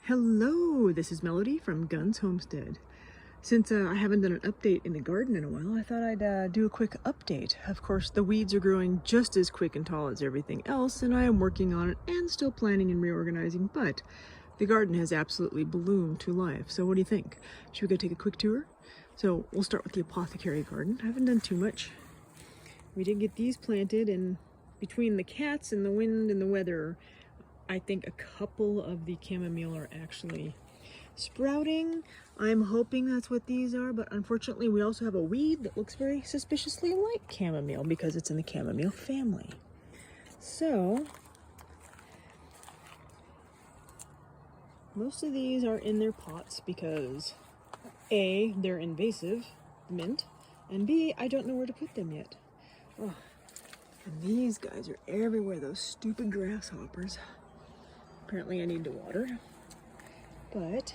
Hello, this is Melody from Gunn's Homestead. Since I haven't done an update in the garden in a while, I thought I'd do a quick update. Of course, the weeds are growing just as quick and tall as everything else, and I am working on it and still planning and reorganizing, but the garden has absolutely bloomed to life. So what do you think? Should we go take a quick tour? So we'll start with the apothecary garden. I haven't done too much. We did get these planted, and between the cats and the wind and the weather, I think a couple of the chamomile are actually sprouting. I'm hoping that's what these are, but unfortunately we also have a weed that looks very suspiciously like chamomile because it's in the chamomile family. So most of these are in their pots because A, they're invasive, mint, and B, I don't know where to put them yet. Oh, and these guys are everywhere, those stupid grasshoppers. Apparently I need to water, but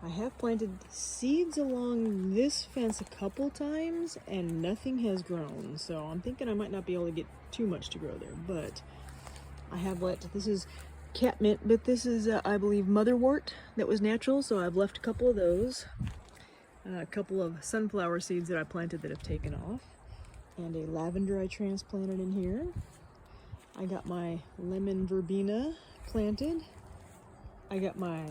I have planted seeds along this fence a couple times and nothing has grown. So I'm thinking I might not be able to get too much to grow there, but I have this is catmint, but this is, I believe, motherwort that was natural. So I've left a couple of those, a couple of sunflower seeds that I planted that have taken off, and a lavender I transplanted in here. I got my lemon verbena planted. I got my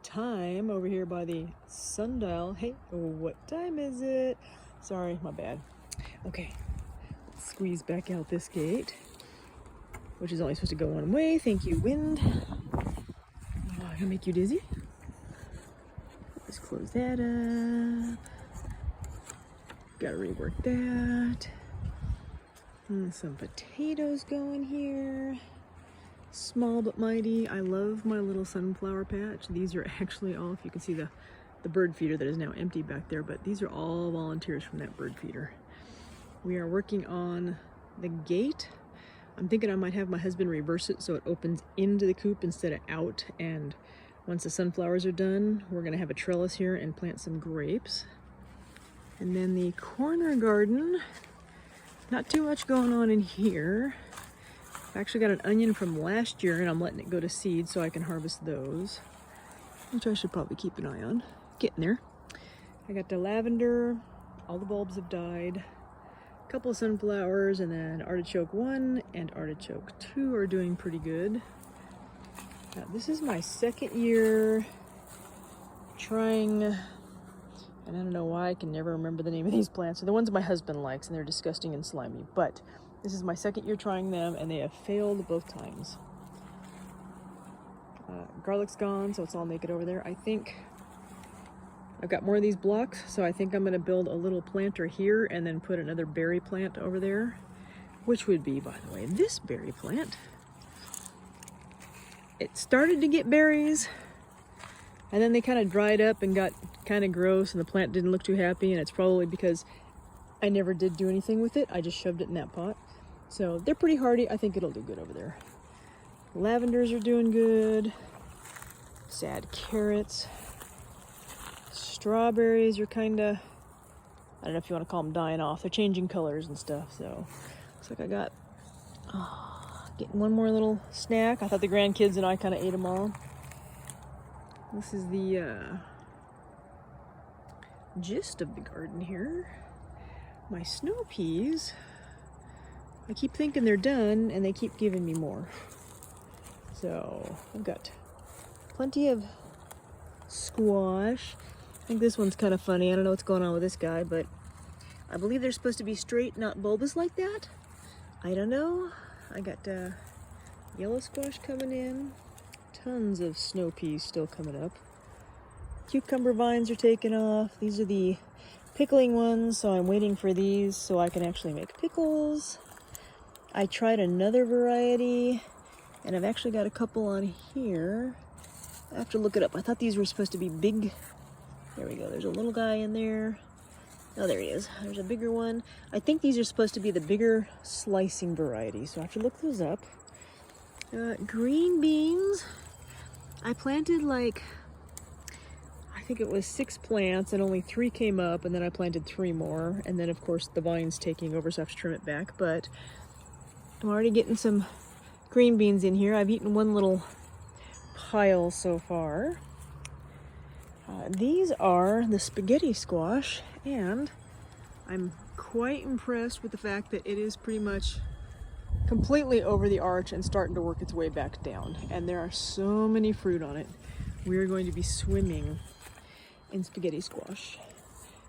thyme over here by the sundial. Hey, what time is it? Sorry, my bad. Okay, let's squeeze back out this gate, which is only supposed to go one way. Thank you, wind. Oh, I'm gonna make you dizzy. Let's close that up. Gotta rework that. And some potatoes going here. Small but mighty. I love my little sunflower patch. These are actually all, if you can see the bird feeder that is now empty back there, but these are all volunteers from that bird feeder. We are working on the gate. I'm thinking I might have my husband reverse it so it opens into the coop instead of out, and once the sunflowers are done, we're gonna have a trellis here and plant some grapes. And then the corner garden, not too much going on in here. I actually got an onion from last year and I'm letting it go to seed so I can harvest those, which I should probably keep an eye on. Getting there. I got the lavender, all the bulbs have died, a couple of sunflowers, and then artichoke 1 and artichoke 2 are doing pretty good. Now, this is my second year trying, and I don't know why I can never remember the name of these plants. They're the ones my husband likes and they're disgusting and slimy, but this is my second year trying them and they have failed both times. Garlic's gone, so it's all naked over there. I think I've got more of these blocks, so I think I'm gonna build a little planter here and then put another berry plant over there, which would be, by the way, this berry plant. It started to get berries and then they kind of dried up and got kind of gross and the plant didn't look too happy, and it's probably because I never did do anything with it. I just shoved it in that pot. So they're pretty hardy. I think it'll do good over there. Lavenders are doing good. Sad carrots. Strawberries are kind of, I don't know if you want to call them dying off. They're changing colors and stuff. So looks like I got getting one more little snack. I thought the grandkids and I kind of ate them all. This is the gist of the garden here. My snow peas, I keep thinking they're done and they keep giving me more. So I've got plenty of squash. I think this one's kind of funny. I don't know what's going on with this guy, but I believe they're supposed to be straight, not bulbous like that. I don't know. I got yellow squash coming in. Tons of snow peas still coming up. Cucumber vines are taking off. These are the pickling ones, so I'm waiting for these so I can actually make pickles. I tried another variety and I've actually got a couple on here. I have to look it up. I thought these were supposed to be big. There we go. There's a little guy in there. Oh, there he is. There's a bigger one. I think these are supposed to be the bigger slicing variety, so I have to look those up. Green beans. I planted I think it was 6 plants and only 3 came up, and then I planted 3 more, and then of course the vine's taking over, so I have to trim it back. But I'm already getting some green beans in here. I've eaten one little piles so far. These are the spaghetti squash, and I'm quite impressed with the fact that it is pretty much completely over the arch and starting to work its way back down. And there are so many fruit on it. We are going to be swimming in spaghetti squash.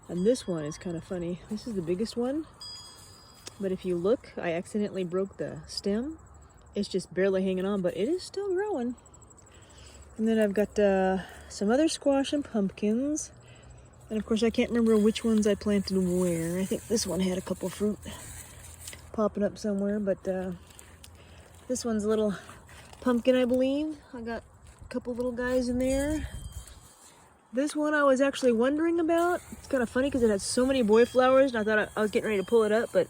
And this one is kind of funny. This is the biggest one, but if you look, I accidentally broke the stem. It's just barely hanging on, but it is still growing. And then I've got some other squash and pumpkins. And of course, I can't remember which ones I planted where. I think this one had a couple fruit popping up somewhere, but this one's a little pumpkin, I believe. I got a couple little guys in there. This one I was actually wondering about. It's kind of funny because it had so many boy flowers, and I thought I was getting ready to pull it up, but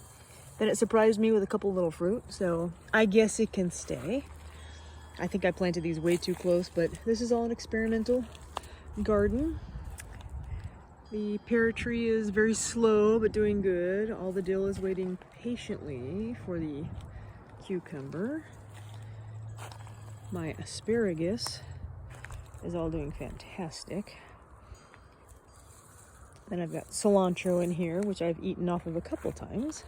then it surprised me with a couple little fruit, so I guess it can stay. I think I planted these way too close, but this is all an experimental garden. The pear tree is very slow, but doing good. All the dill is waiting patiently for the cucumber. My asparagus is all doing fantastic. Then I've got cilantro in here, which I've eaten off of a couple times.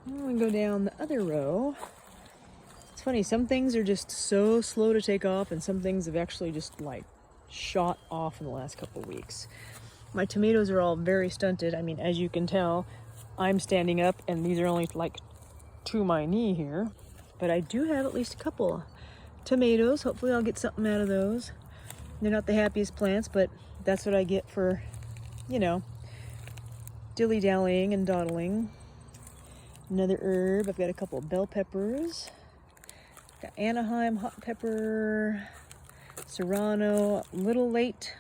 I'm gonna go down the other row. It's funny, some things are just so slow to take off, and some things have actually just like shot off in the last couple weeks. My tomatoes are all very stunted. I mean, as you can tell, I'm standing up and these are only like to my knee here, but I do have at least a couple tomatoes. Hopefully I'll get something out of those. They're not the happiest plants, but that's what I get for, you know, dilly-dallying and dawdling. Another herb, I've got a couple of bell peppers. Got Anaheim hot pepper, serrano, a little late,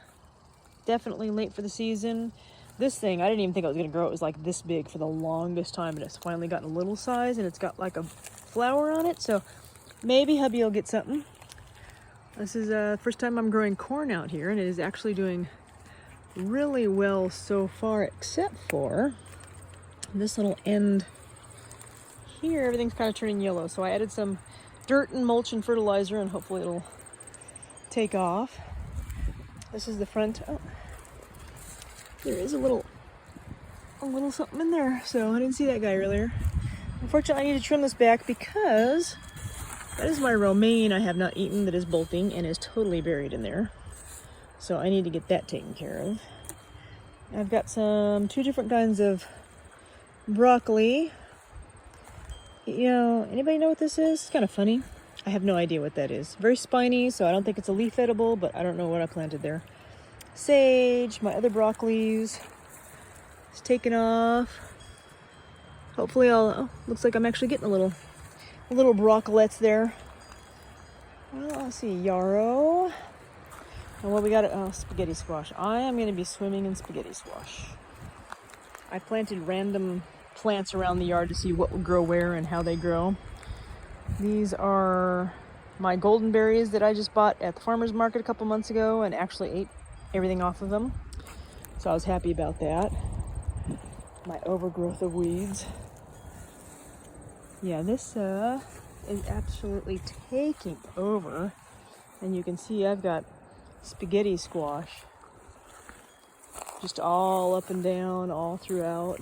definitely late for the season. This thing, I didn't even think I was gonna grow. It was like this big for the longest time, and it's finally gotten a little size, and it's got like a flower on it, so maybe hubby will get something. This is the first time I'm growing corn out here, and it is actually doing really well so far, except for this little end here. Everything's kind of turning yellow, so I added some dirt and mulch and fertilizer, and hopefully it'll take off. This is the front. Oh, there is a little something in there, so I didn't see that guy earlier. Unfortunately, I need to trim this back because that is my romaine I have not eaten that is bolting and is totally buried in there. So I need to get that taken care of. I've got two different kinds of broccoli. You know, anybody know what this is? It's kind of funny. I have no idea what that is. Very spiny, so I don't think it's a leaf edible, but I don't know what I planted there. Sage, my other broccolis. It's taken off. Hopefully oh, looks like I'm actually getting a little broccolettes there. Well, let's see, yarrow. And what we got? Oh, spaghetti squash. I am going to be swimming in spaghetti squash. I planted random plants around the yard to see what would grow where and how they grow. These are my golden berries that I just bought at the farmer's market a couple months ago and actually ate everything off of them. So I was happy about that. My overgrowth of weeds. Yeah, this is absolutely taking over. And you can see I've got spaghetti squash just all up and down, all throughout.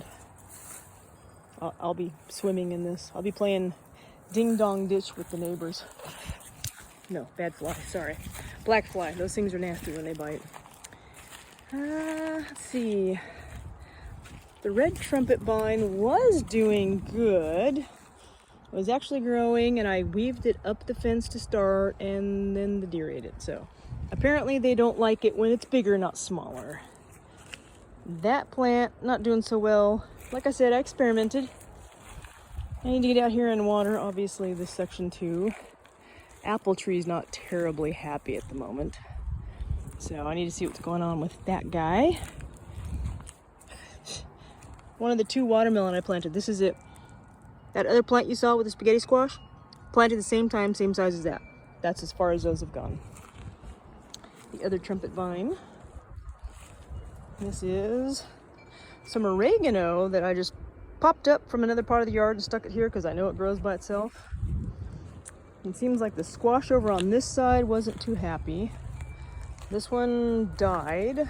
I'll be swimming in this. I'll be playing ding dong ditch with the neighbors. No, bad fly, sorry. Black fly, those things are nasty when they bite. Let's see. The red trumpet vine was doing good. It was actually growing, and I weaved it up the fence to start, and then the deer ate it. So apparently they don't like it when it's bigger, not smaller. That plant, not doing so well. Like I said, I experimented. I need to get out here and water, obviously, this section too. Apple tree's not terribly happy at the moment. So I need to see what's going on with that guy. One of the two watermelon I planted, this is it. That other plant you saw with the spaghetti squash, planted the same time, same size as that. That's as far as those have gone. The other trumpet vine. This is some oregano that I just popped up from another part of the yard and stuck it here because I know it grows by itself. It seems like the squash over on this side wasn't too happy. This one died.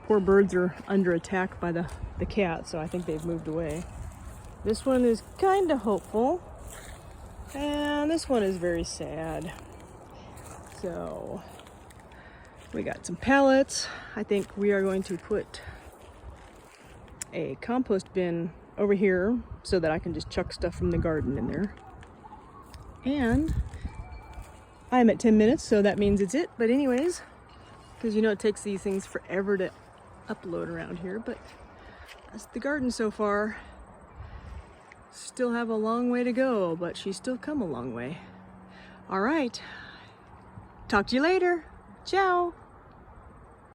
Poor birds are under attack by the cat, so I think they've moved away. This one is kind of hopeful. And this one is very sad. So we got some pallets. I think we are going to put a compost bin over here so that I can just chuck stuff from the garden in there. And I'm at 10 minutes, so that means it's it. But anyways, because you know it takes these things forever to upload around here, but that's the garden so far. Still have a long way to go, but she's still come a long way. All right. Talk to you later. Ciao.